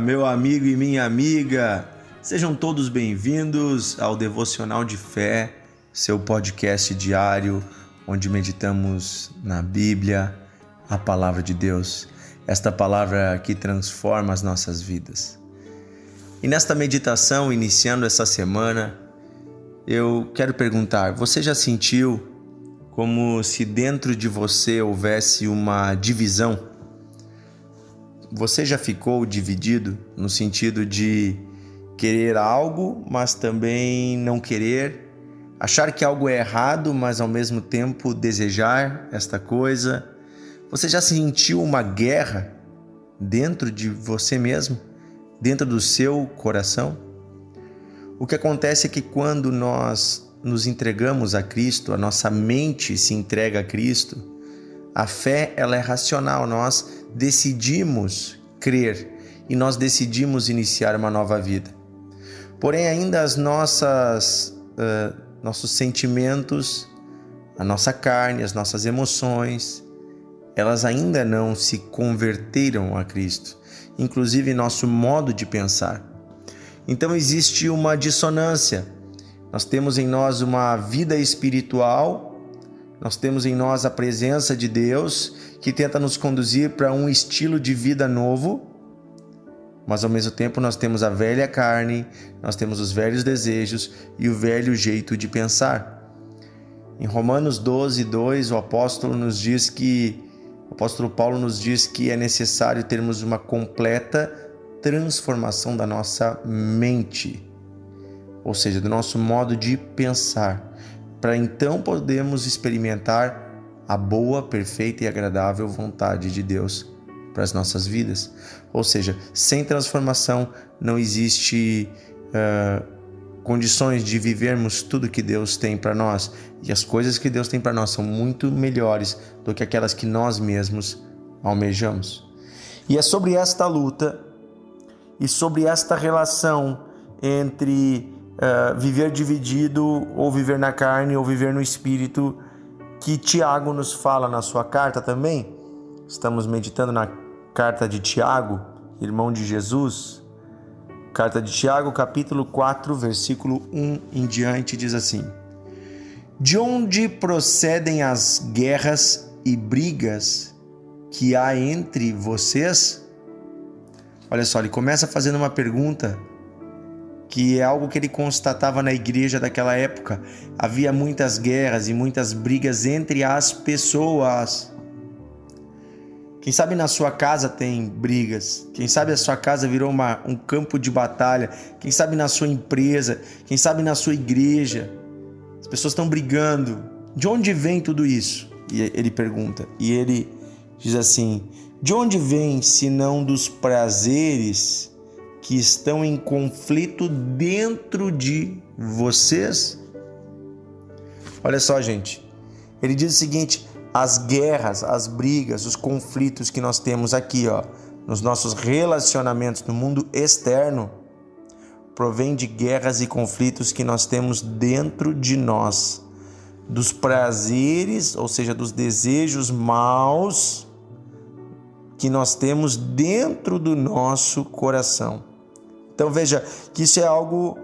meu amigo e minha amiga, sejam todos bem-vindos ao Devocional de Fé, seu podcast diário, onde meditamos na Bíblia, a Palavra de Deus, esta palavra que transforma as nossas vidas. E nesta meditação, iniciando essa semana, eu quero perguntar, você já sentiu como se dentro de você houvesse uma divisão? Você já ficou dividido no sentido de querer algo, mas também não querer, achar que algo é errado, mas ao mesmo tempo desejar esta coisa? Você já sentiu uma guerra dentro de você mesmo, dentro do seu coração? O que acontece é que quando nós nos entregamos a Cristo, a nossa mente se entrega a Cristo, a fé ela é racional, nós decidimos crer e nós decidimos iniciar uma nova vida. Porém, ainda as nossos sentimentos, a nossa carne, as nossas emoções, elas ainda não se converteram a Cristo, inclusive nosso modo de pensar. Então existe uma dissonância. Nós temos em nós uma vida espiritual, nós temos em nós a presença de Deus que tenta nos conduzir para um estilo de vida novo, mas ao mesmo tempo nós temos a velha carne, nós temos os velhos desejos e o velho jeito de pensar. Em Romanos 12:2, o apóstolo Paulo nos diz que é necessário termos uma completa transformação da nossa mente, ou seja, do nosso modo de pensar, para então podermos experimentar a boa, perfeita e agradável vontade de Deus para as nossas vidas. Ou seja, sem transformação não existe condições de vivermos tudo que Deus tem para nós. E as coisas que Deus tem para nós são muito melhores do que aquelas que nós mesmos almejamos. E é sobre esta luta e sobre esta relação entre viver dividido, ou viver na carne, ou viver no espírito, que Tiago nos fala na sua carta também. Estamos meditando na carta de Tiago, irmão de Jesus. Carta de Tiago, capítulo 4, versículo 1 em diante, diz assim: De onde procedem as guerras e brigas que há entre vocês? Olha só, ele começa fazendo uma pergunta que é algo que ele constatava na igreja daquela época. Havia muitas guerras e muitas brigas entre as pessoas. Quem sabe na sua casa tem brigas, quem sabe a sua casa virou um campo de batalha, quem sabe na sua empresa, quem sabe na sua igreja, as pessoas estão brigando. De onde vem tudo isso? E ele pergunta, e ele diz assim: de onde vem senão dos prazeres que estão em conflito dentro de vocês? Olha só, gente, ele diz o seguinte: as guerras, as brigas, os conflitos que nós temos aqui, nos nossos relacionamentos no mundo externo, provém de guerras e conflitos que nós temos dentro de nós, dos prazeres, ou seja, dos desejos maus que nós temos dentro do nosso coração. Então veja que isso é algo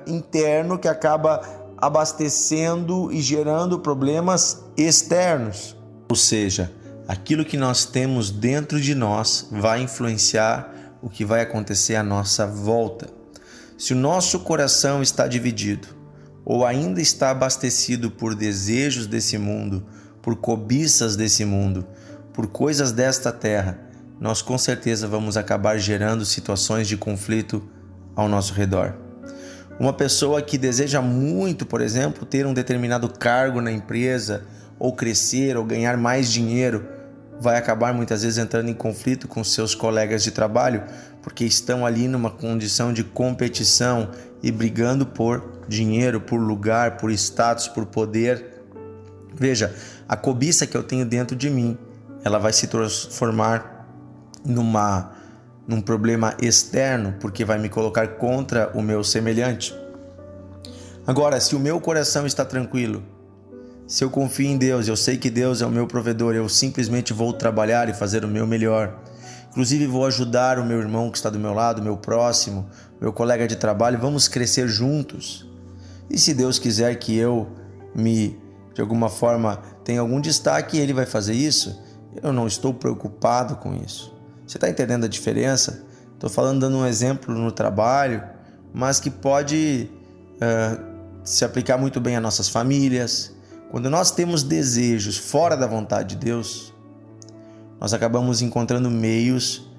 interno que acaba abastecendo e gerando problemas externos. Ou seja, aquilo que nós temos dentro de nós vai influenciar o que vai acontecer à nossa volta. Se o nosso coração está dividido ou ainda está abastecido por desejos desse mundo, por cobiças desse mundo, por coisas desta terra, nós com certeza vamos acabar gerando situações de conflito ao nosso redor. Uma pessoa que deseja muito, por exemplo, ter um determinado cargo na empresa, ou crescer, ou ganhar mais dinheiro, vai acabar muitas vezes entrando em conflito com seus colegas de trabalho, porque estão ali numa condição de competição e brigando por dinheiro, por lugar, por status, por poder. Veja, a cobiça que eu tenho dentro de mim, ela vai se transformar num problema externo, porque vai me colocar contra o meu semelhante. Agora, se o meu coração está tranquilo, se eu confio em Deus, eu sei que Deus é o meu provedor, eu simplesmente vou trabalhar e fazer o meu melhor. Inclusive vou ajudar o meu irmão que está do meu lado, meu próximo, meu colega de trabalho, vamos crescer juntos. E se Deus quiser que eu de alguma forma, tenha algum destaque, Ele vai fazer isso. Eu não estou preocupado com isso. Você está entendendo a diferença? Estou falando, dando um exemplo no trabalho, mas que pode se aplicar muito bem às nossas famílias. Quando nós temos desejos fora da vontade de Deus, nós acabamos encontrando meios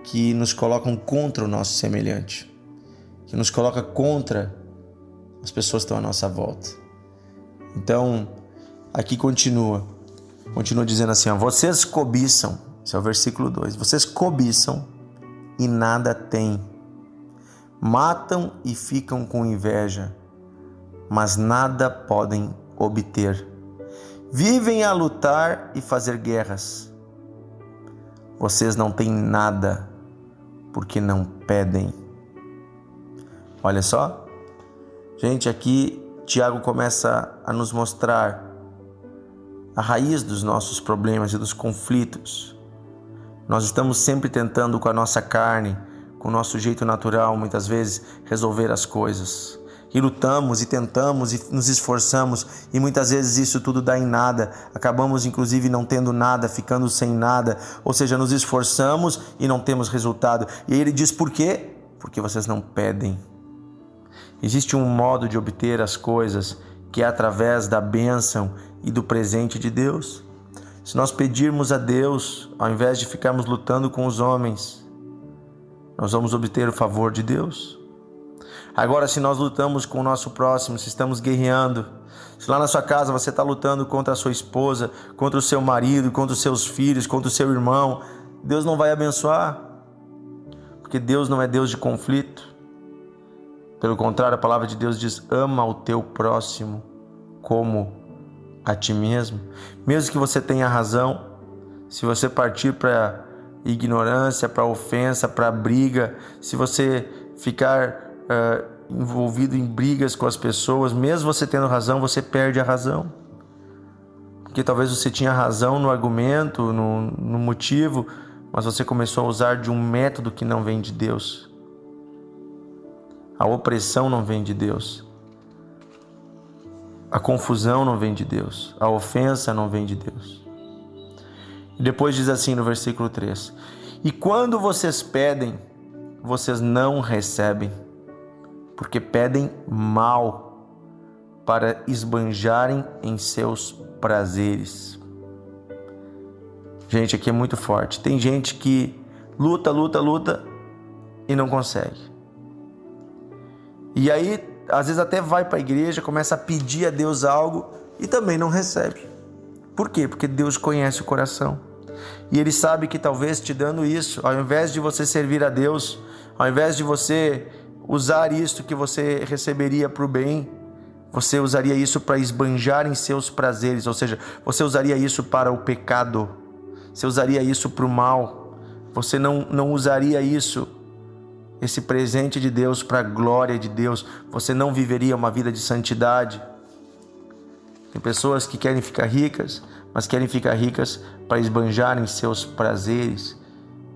que nos colocam contra o nosso semelhante, que nos coloca contra as pessoas que estão à nossa volta. Então, aqui continua dizendo assim, vocês cobiçam, esse é o versículo 2, vocês cobiçam e nada têm, matam e ficam com inveja, mas nada podem obter, vivem a lutar e fazer guerras, vocês não têm nada, porque não pedem. Olha só, gente, aqui Tiago começa a nos mostrar a raiz dos nossos problemas e dos conflitos. Nós estamos sempre tentando com a nossa carne, com o nosso jeito natural, muitas vezes, resolver as coisas. E lutamos e tentamos e nos esforçamos e muitas vezes isso tudo dá em nada. Acabamos inclusive não tendo nada, ficando sem nada. Ou seja, nos esforçamos e não temos resultado. E aí ele diz por quê? Porque vocês não pedem. Existe um modo de obter as coisas que é através da bênção e do presente de Deus. Se nós pedirmos a Deus, ao invés de ficarmos lutando com os homens, nós vamos obter o favor de Deus. Agora, se nós lutamos com o nosso próximo, se estamos guerreando, se lá na sua casa você está lutando contra a sua esposa, contra o seu marido, contra os seus filhos, contra o seu irmão, Deus não vai abençoar, porque Deus não é Deus de conflito. Pelo contrário, a palavra de Deus diz, ama o teu próximo como a ti mesmo. Mesmo que você tenha razão, se você partir para ignorância, para ofensa, para briga, se você ficar envolvido em brigas com as pessoas, mesmo você tendo razão, você perde a razão. Porque talvez você tinha razão no argumento, no motivo, mas você começou a usar de um método que não vem de Deus. A opressão não vem de Deus. A confusão não vem de Deus. A ofensa não vem de Deus. E depois diz assim no versículo 3: e quando vocês pedem, vocês não recebem, porque pedem mal, para esbanjarem em seus prazeres. Gente, aqui é muito forte. Tem gente que luta e não consegue. E aí, às vezes até vai para a igreja, começa a pedir a Deus algo e também não recebe. Por quê? Porque Deus conhece o coração. E Ele sabe que talvez te dando isso, ao invés de você servir a Deus, ao invés de você usar isto que você receberia para o bem, você usaria isso para esbanjar em seus prazeres, ou seja, você usaria isso para o pecado, você usaria isso para o mal, você não usaria isso, esse presente de Deus, para a glória de Deus, você não viveria uma vida de santidade. Tem pessoas que querem ficar ricas, mas querem ficar ricas para esbanjarem seus prazeres.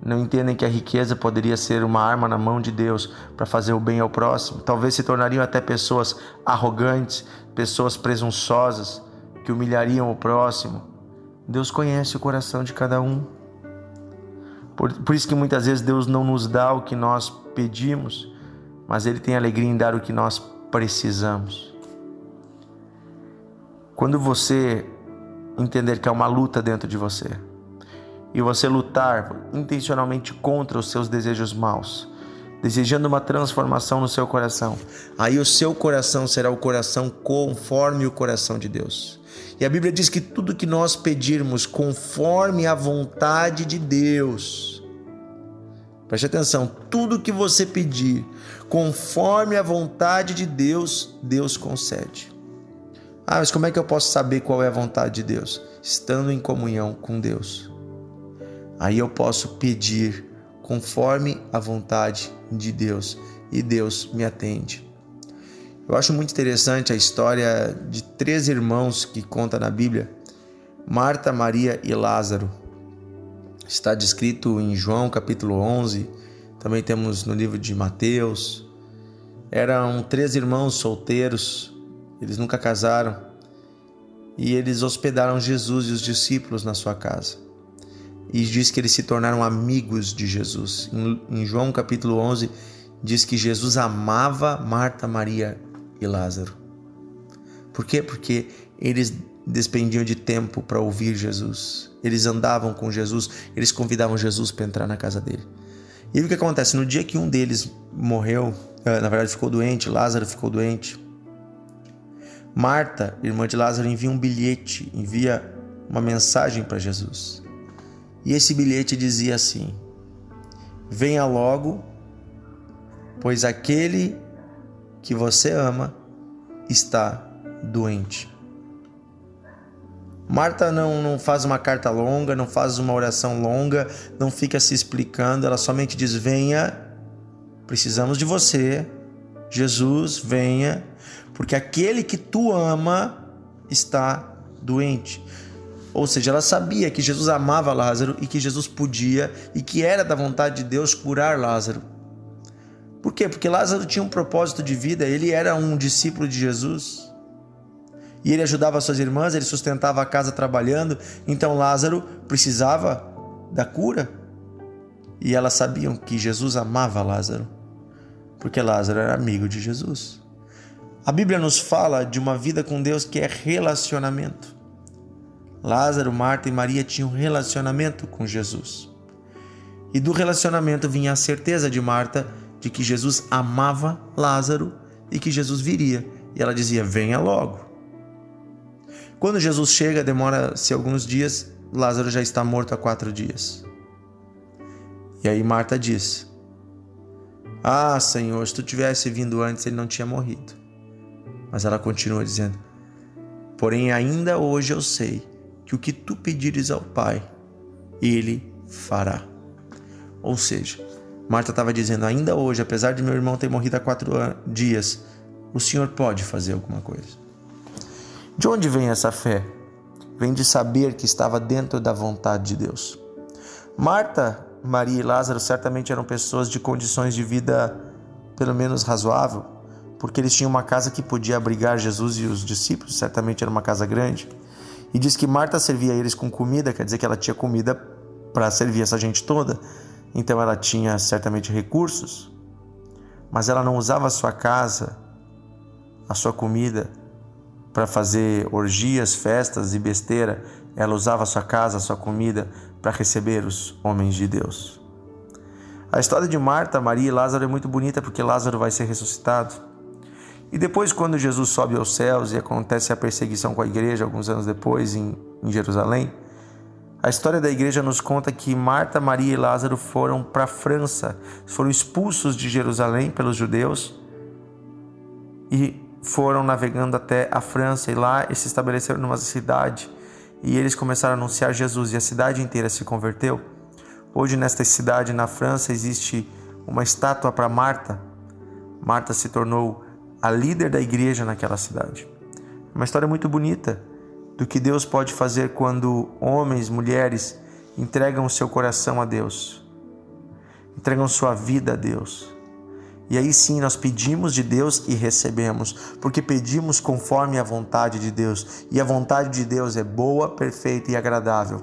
Não entendem que a riqueza poderia ser uma arma na mão de Deus para fazer o bem ao próximo. Talvez se tornariam até pessoas arrogantes, pessoas presunçosas, que humilhariam o próximo. Deus conhece o coração de cada um. Por isso que muitas vezes Deus não nos dá o que nós pedimos, mas Ele tem alegria em dar o que nós precisamos. Quando você entender que há uma luta dentro de você, e você lutar intencionalmente contra os seus desejos maus, desejando uma transformação no seu coração, aí o seu coração será o coração conforme o coração de Deus. E a Bíblia diz que tudo que nós pedirmos conforme a vontade de Deus, preste atenção, tudo que você pedir conforme a vontade de Deus, Deus concede. Ah, mas como é que eu posso saber qual é a vontade de Deus? Estando em comunhão com Deus. Aí eu posso pedir conforme a vontade de Deus e Deus me atende. Eu acho muito interessante a história de 3 irmãos que conta na Bíblia, Marta, Maria e Lázaro. Está descrito em João capítulo 11, também temos no livro de Mateus. Eram 3 irmãos solteiros, eles nunca casaram, e eles hospedaram Jesus e os discípulos na sua casa. E diz que eles se tornaram amigos de Jesus. Em João capítulo 11, diz que Jesus amava Marta, Maria e Lázaro. Por quê? Porque eles despendiam de tempo para ouvir Jesus. Eles andavam com Jesus, eles convidavam Jesus para entrar na casa dele. E o que acontece? No dia que um deles morreu, na verdade ficou doente, Lázaro ficou doente, Marta, irmã de Lázaro, envia um bilhete, envia uma mensagem para Jesus. E esse bilhete dizia assim: venha logo, pois aquele que você ama está doente. Marta não faz uma carta longa, não faz uma oração longa, não fica se explicando, ela somente diz: venha, precisamos de você, Jesus, venha, porque aquele que tu ama está doente. Ou seja, ela sabia que Jesus amava Lázaro e que Jesus podia e que era da vontade de Deus curar Lázaro. Por quê? Porque Lázaro tinha um propósito de vida, ele era um discípulo de Jesus. E ele ajudava suas irmãs, ele sustentava a casa trabalhando, então Lázaro precisava da cura. E elas sabiam que Jesus amava Lázaro, porque Lázaro era amigo de Jesus. A Bíblia nos fala de uma vida com Deus que é relacionamento. Lázaro, Marta e Maria tinham um relacionamento com Jesus. E do relacionamento vinha a certeza de Marta de que Jesus amava Lázaro e que Jesus viria. E ela dizia: venha logo. Quando Jesus chega, demora-se alguns dias, Lázaro já está morto há 4 dias. E aí Marta diz: ah, Senhor, se tu tivesse vindo antes, ele não tinha morrido. Mas ela continua dizendo: porém ainda hoje eu sei que o que tu pedires ao Pai, Ele fará. Ou seja, Marta estava dizendo: ainda hoje, apesar de meu irmão ter morrido há 4 dias, o Senhor pode fazer alguma coisa. De onde vem essa fé? Vem de saber que estava dentro da vontade de Deus. Marta, Maria e Lázaro certamente eram pessoas de condições de vida pelo menos razoável, porque eles tinham uma casa que podia abrigar Jesus e os discípulos, certamente era uma casa grande. E diz que Marta servia eles com comida, quer dizer que ela tinha comida para servir essa gente toda, então ela tinha certamente recursos, mas ela não usava a sua casa, a sua comida, para fazer orgias, festas e besteira. Ela usava a sua casa, a sua comida, para receber os homens de Deus. A história de Marta, Maria e Lázaro é muito bonita, porque Lázaro vai ser ressuscitado. E depois, quando Jesus sobe aos céus e acontece a perseguição com a igreja, alguns anos depois, em Jerusalém, a história da igreja nos conta que Marta, Maria e Lázaro foram para a França, foram expulsos de Jerusalém pelos judeus e foram navegando até a França, e lá eles se estabeleceram numa cidade e eles começaram a anunciar Jesus, e a cidade inteira se converteu. Hoje, nesta cidade, na França, existe uma estátua para Marta. Marta se tornou a líder da igreja naquela cidade. Uma história muito bonita do que Deus pode fazer quando homens, mulheres entregam o seu coração a Deus, entregam sua vida a Deus. E aí sim nós pedimos de Deus e recebemos, porque pedimos conforme a vontade de Deus. E a vontade de Deus é boa, perfeita e agradável.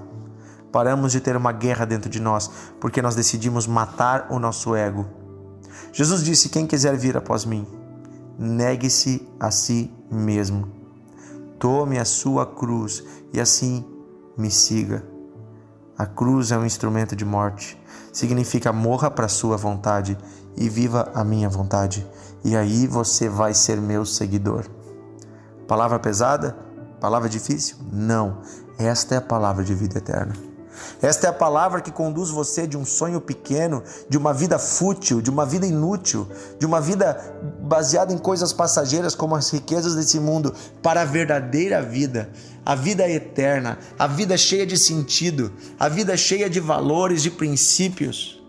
Paramos de ter uma guerra dentro de nós, porque nós decidimos matar o nosso ego. Jesus disse: quem quiser vir após mim, negue-se a si mesmo. Tome a sua cruz e assim me siga. A cruz é um instrumento de morte. Significa: morra para a sua vontade e viva a minha vontade. E aí você vai ser meu seguidor. Palavra pesada? Palavra difícil? Não. Esta é a palavra de vida eterna. Esta é a palavra que conduz você de um sonho pequeno, de uma vida fútil, de uma vida inútil, de uma vida baseada em coisas passageiras como as riquezas desse mundo, para a verdadeira vida, a vida eterna, a vida cheia de sentido, a vida cheia de valores, de princípios,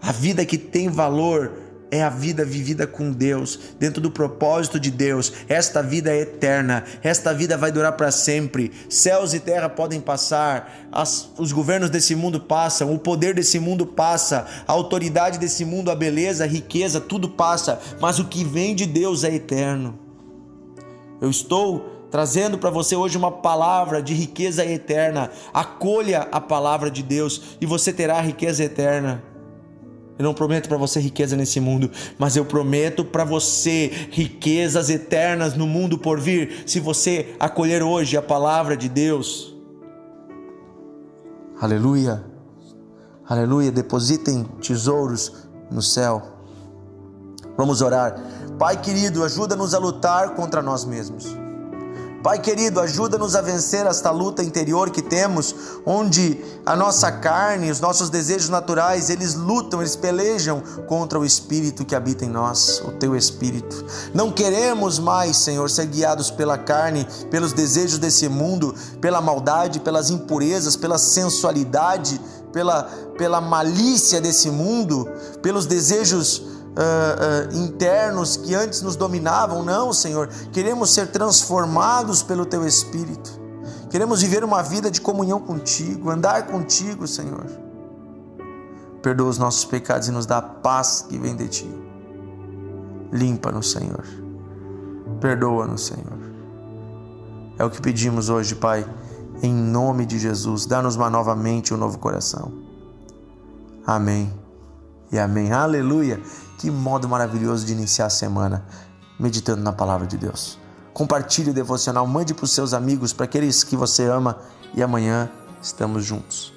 a vida que tem valor é a vida vivida com Deus, dentro do propósito de Deus. Esta vida é eterna, esta vida vai durar para sempre. Céus e terra podem passar, os governos desse mundo passam, o poder desse mundo passa, a autoridade desse mundo, a beleza, a riqueza, tudo passa, mas o que vem de Deus é eterno. Eu estou trazendo para você hoje uma palavra de riqueza eterna. Acolha a palavra de Deus e você terá riqueza eterna. Eu não prometo para você riqueza nesse mundo, mas eu prometo para você riquezas eternas no mundo por vir, se você acolher hoje a palavra de Deus. Aleluia, aleluia. Depositem tesouros no céu. Vamos orar. Pai querido, ajuda-nos a lutar contra nós mesmos. Pai querido, ajuda-nos a vencer esta luta interior que temos, onde a nossa carne, os nossos desejos naturais, eles lutam, eles pelejam contra o Espírito que habita em nós, o Teu Espírito. Não queremos mais, Senhor, ser guiados pela carne, pelos desejos desse mundo, pela maldade, pelas impurezas, pela sensualidade, pela malícia desse mundo, pelos desejos internos que antes nos dominavam. Não, Senhor, queremos ser transformados pelo Teu Espírito, queremos viver uma vida de comunhão contigo, andar contigo, Senhor. Perdoa os nossos pecados e nos dá a paz que vem de Ti. Limpa-nos, Senhor, perdoa-nos, Senhor. É o que pedimos hoje, Pai, em nome de Jesus. Dá-nos uma nova mente e um novo coração. Amém e amém. Aleluia. Que modo maravilhoso de iniciar a semana, meditando na palavra de Deus. Compartilhe o devocional, mande para os seus amigos, para aqueles que você ama, e amanhã estamos juntos.